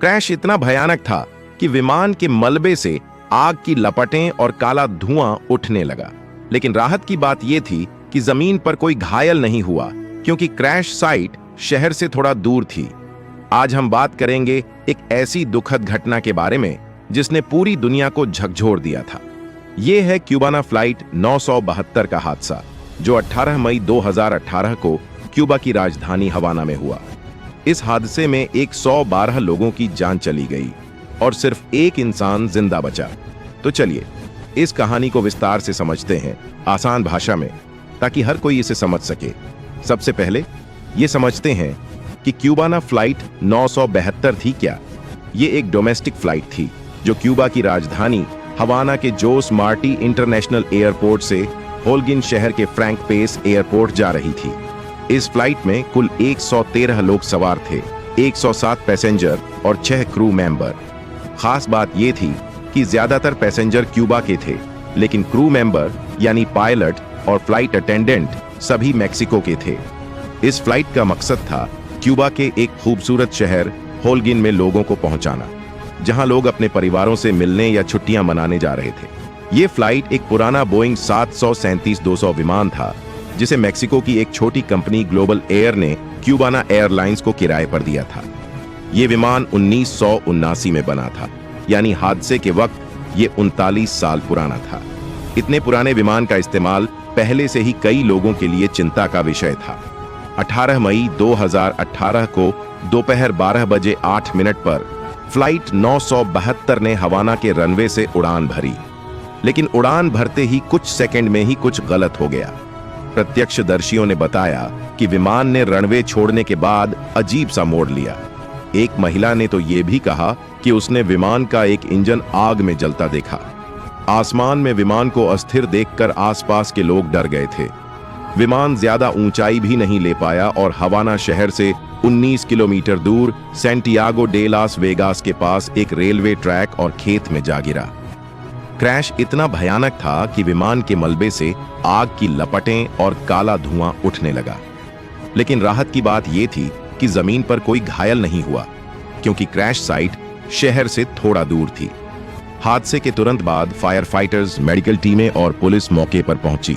Crash इतना भयानक था कि विमान के मलबे से आग की लपटें और काला धुआं उठने लगा। लेकिन राहत की बात यह थी कि जमीन पर कोई घायल नहीं हुआ, क्योंकि क्रैश साइट शहर से थोड़ा दूर थी। आज हम बात करेंगे एक ऐसी दुखद घटना के बारे में जिसने पूरी दुनिया को झकझोर दिया था। यह है क्यूबाना फ्लाइट 972 का हादसा, जो 18 मई 2018 को क्यूबा की राजधानी हवाना में हुआ। इस हादसे में 112 लोगों की जान चली गई और सिर्फ एक इंसान जिंदा बचा। तो चलिए इस कहानी को विस्तार से समझते हैं, आसान भाषा में, ताकि हर कोई इसे समझ सके। सबसे पहले ये समझते हैं कि क्यूबाना फ्लाइट 972 थी क्या। ये एक डोमेस्टिक फ्लाइट थी जो क्यूबा की राजधानी हवाना के जोस मार्टी इंटरनेशनल एयरपोर्ट से होल्गिन शहर के फ्रैंक पेस एयरपोर्ट जा रही थी। इस फ्लाइट में कुल 113 लोग सवार थे, 107 पैसेंजर और 6 क्रू मेंबर। खास बात यह थी कि ज्यादातर पैसेंजर क्यूबा के थे, लेकिन क्रू मेंबर यानी पायलट और फ्लाइट अटेंडेंट सभी मैक्सिको के थे। इस फ्लाइट का मकसद था क्यूबा के एक खूबसूरत शहर होल्गिन में लोगों को पहुंचाना, जहां लोग अपने परिवारों से मिलने या छुट्टियां मनाने जा रहे थे। यह फ्लाइट एक पुराना बोइंग 737-200 विमान था, जिसे मैक्सिको की एक छोटी कंपनी ग्लोबल एयर ने क्यूबाना एयरलाइंस को किराए पर दिया था। यह विमान 1979 में बना था, यानी हादसे के वक्त ये 39 साल पुराना था। इतने पुराने विमान का इस्तेमाल पहले से ही कई लोगों के लिए चिंता का विषय था। 18 मई 2018 को दोपहर 12 बजे 8 मिनट पर फ्लाइट 972 ने हवाना के रनवे से उड़ान भरी, लेकिन उड़ान भरते ही कुछ सेकंड में ही कुछ गलत हो गया। प्रत्यक्षदर्शियों ने बताया कि विमान ने रनवे छोड़ने के बाद अजीब सा मोड़ लिया। एक महिला ने तो यह भी कहा कि उसने विमान का एक इंजन आग में जलता देखा। आसमान में विमान को अस्थिर देखकर आसपास के लोग डर गए थे। विमान ज्यादा ऊंचाई भी नहीं ले पाया और हवाना शहर से 19 किलोमीटर दूर सैंटियागो डे लास वेगास के पास एक रेलवे ट्रैक और खेत में जा गिरा। क्रैश इतना भयानक था कि विमान के मलबे से आग की लपटें और काला धुआं उठने लगा। लेकिन राहत की बात यह थी कि जमीन पर कोई घायल नहीं हुआ, क्योंकि क्रैश साइट शहर से थोड़ा दूर थी। हादसे के तुरंत बाद फायर फाइटर्स, मेडिकल टीमें और पुलिस मौके पर पहुंची।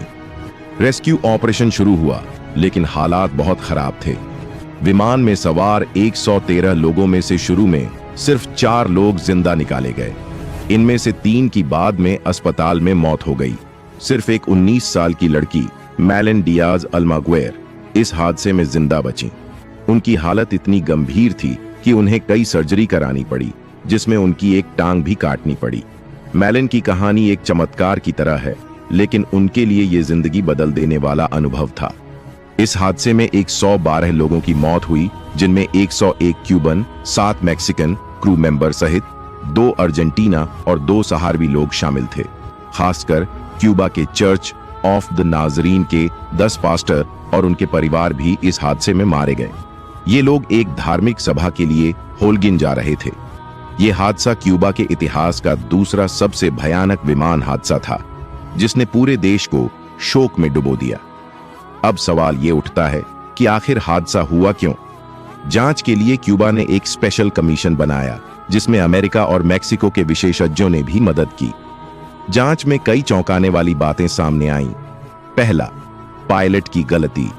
रेस्क्यू ऑपरेशन शुरू हुआ, लेकिन हालात बहुत खराब थे। विमान में सवार 113 लोगों में से शुरू में सिर्फ 4 लोग जिंदा निकाले गए। इनमें से 3 की बाद में अस्पताल में मौत हो गई। सिर्फ एक 19 साल की लड़की मैलन डियाज अल्मागुएर इस हादसे में जिंदा बची। उनकी हालत इतनी गंभीर थी कि उन्हें कई सर्जरी करानी पड़ी, जिसमें उनकी एक टांग भी काटनी पड़ी। मैलन की कहानी एक चमत्कार की तरह है, लेकिन उनके लिए यह जिंदगी बदल देने वाला अनुभव था। इस हादसे में 112 लोगों की मौत हुई, जिनमें 101 क्यूबन, 7 मैक्सिकन क्रू मेंबर सहित 2 अर्जेंटीना और 2 सहारवी लोग शामिल थे। खासकर क्यूबा के चर्च ऑफ द नाजरीन के 10 पास्टर और उनके परिवार भी इस हादसे में मारे गए। ये लोग एक धार्मिक सभा के लिए होल्गिन जा रहे थे। यह हादसा क्यूबा के इतिहास का दूसरा सबसे भयानक विमान हादसा था, जिसने पूरे देश को शोक में डुबो दिया। अब सवाल यह उठता है कि आखिर हादसा हुआ क्यों? जांच के लिए क्यूबा ने एक स्पेशल कमीशन बनाया, जिसमें अमेरिका और मैक्सिको के विशेषज्ञों ने भी मदद की। जांच में कई चौंकाने वाली बातें सामने आईं। पहला, पायलट की गलती।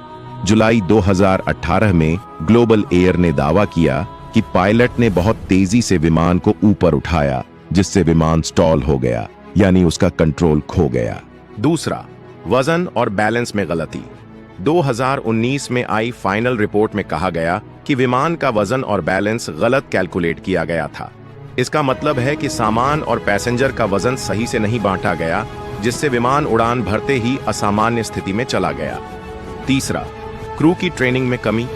जुलाई 2018 में ग्लोबल एयर ने दावा किया कि पायलट ने बहुत तेजी से विमान को ऊपर उठाया, जिससे विमान स्टॉल हो गया, यानी उसका कंट्रोल खो गया। दूसरा, वजन और बैलेंस में गलती। 2019 में आई फाइनल रिपोर्ट में कहा गया कि विमान का वजन और बैलेंस गलत कैलकुलेट किया गया था। इसका मतलब है कि सामान और पैसेंजर का वजन सही से नहीं बांटा गया, जिससे विमान उड़ान भरते ही असामान्य स्थिति में चला गया। तीसरा, क्रू की ट्रेनिंग में कमी।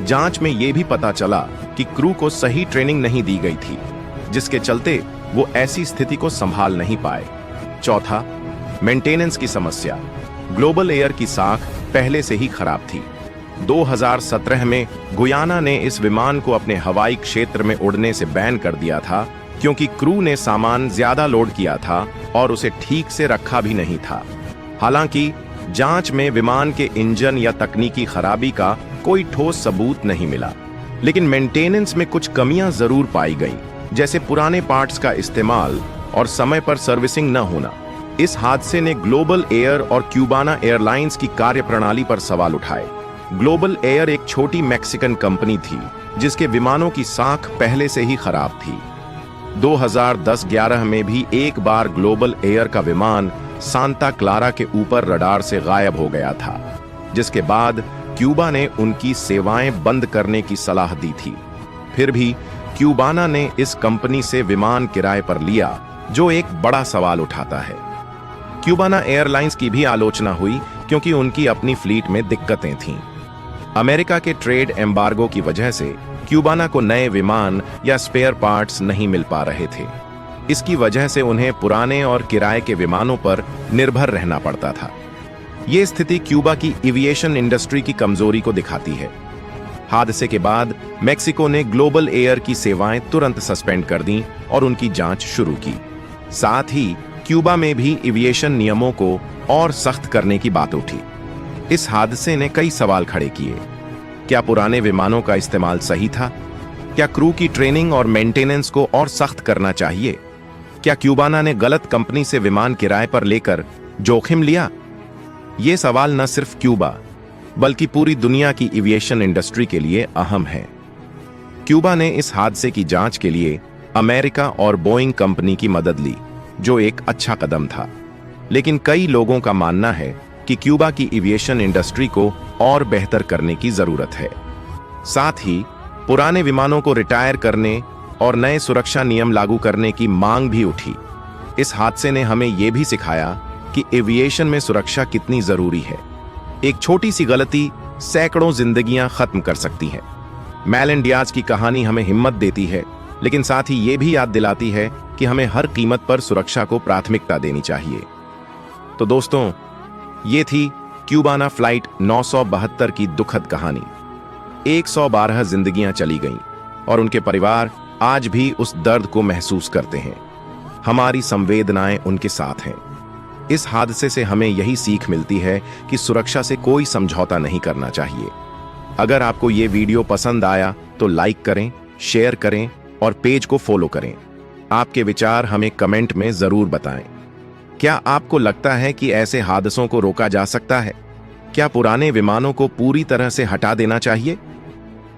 जांच में यह भी पता चला कि क्रू को सही ट्रेनिंग नहीं दी गई थी, जिसके चलते वो ऐसी स्थिति को संभाल नहीं पाए। चौथा, मेंटेनेंस की समस्या। ग्लोबल एयर की साख पहले से ही खराब थी। 2017 में गुयाना ने इस विमान को अपने हवाई क्षेत्र में उड़ने से बैन कर दिया था, क्योंकि क्रू ने सामान ज्यादा लोड किया था और उसे ठीक से रखा भी नहीं था। हालांकि जांच में विमान के इंजन या तकनीकी खराबी का कोई ठोस सबूत नहीं मिला। लेकिन मेंटेनेंस में कुछ कमियां जरूर पाई गई, जैसे पुराने पार्ट्स का इस्तेमाल और समय पर सर्विसिंग न होना। इस हादसे ने ग्लोबल एयर और क्यूबाना एयरलाइंस की कार्यप्रणाली पर सवाल उठाए। ग्लोबल एयर एक छोटी मैक्सिकन कंपनी थी जिसके विमानों की साख पहले से ही खराब थी। 2010-11 में भी एक बार ग्लोबल एयर का विमान सांता क्लारा के ऊपर रडार से गायब हो गया था, जिसके बाद क्यूबा ने उनकी सेवाएं बंद करने की सलाह दी थी। फिर भी क्यूबाना ने इस कंपनी से विमान किराए पर लिया, जो एक बड़ा सवाल उठाता है। क्यूबाना एयरलाइंस की भी आलोचना हुई क्योंकि उनकी अपनी फ्लीट में दिक्कतें थीं। अमेरिका के ट्रेड एम्बार्गो की वजह से क्यूबाना को नए विमान या स्पेयर पार्ट्स नहीं मिल पा रहे थे। इसकी वजह से उन्हें पुराने और किराए के विमानों पर निर्भर रहना पड़ता था। ये स्थिति क्यूबा की एविएशन इंडस्ट्री की कमजोरी को दिखाती है। हादसे के बाद मेक्सिको ने ग्लोबल एयर की सेवाएं तुरंत सस्पेंड कर दी और उनकी जांच शुरू की। साथ ही क्यूबा में भी एविएशन नियमों को और सख्त करने की बात उठी। इस हादसे ने कई सवाल खड़े किए। क्या पुराने विमानों का इस्तेमाल सही था? क्या क्रू की ट्रेनिंग और मेंटेनेंस को और सख्त करना चाहिए? क्या क्यूबाना ने गलत कंपनी से विमान किराए पर लेकर जोखिम लिया? ये सवाल न सिर्फ क्यूबा बल्कि पूरी दुनिया की एविएशन इंडस्ट्री के लिए अहम है। क्यूबा ने इस हादसे की जांच के लिए अमेरिका और बोइंग कंपनी की मदद ली, जो एक अच्छा कदम था। लेकिन कई लोगों का मानना है कि क्यूबा की एविएशन इंडस्ट्री को और बेहतर करने की जरूरत है। साथ ही पुराने विमानों को रिटायर करने और नए सुरक्षा नियम लागू करने की मांग भी उठी। इस हादसे ने हमें यह भी सिखाया कि एविएशन में सुरक्षा कितनी जरूरी है। एक छोटी सी गलती सैकड़ों जिंदगियां खत्म कर सकती है। मैलन डियाज की कहानी हमें हिम्मत देती है, लेकिन साथ ही ये भी याद दिलाती है कि हमें हर कीमत पर सुरक्षा को प्राथमिकता देनी चाहिए। तो दोस्तों, ये थी क्यूबाना फ्लाइट 972 की दुखद कहानी। 112 जिंदगियां चली गईं और उनके परिवार आज भी उस दर्द को महसूस करते हैं। हमारी संवेदनाएं उनके साथ हैं। इस हादसे से हमें यही सीख मिलती है कि सुरक्षा से कोई समझौता नहीं करना चाहिए। अगर आपको ये वीडियो पसंद आया तो लाइक करें, शेयर करें और पेज को फॉलो करें। आपके विचार हमें कमेंट में जरूर बताएं। क्या आपको लगता है कि ऐसे हादसों को रोका जा सकता है? क्या पुराने विमानों को पूरी तरह से हटा देना चाहिए?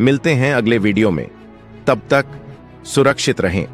मिलते हैं अगले वीडियो में। तब तक सुरक्षित रहें।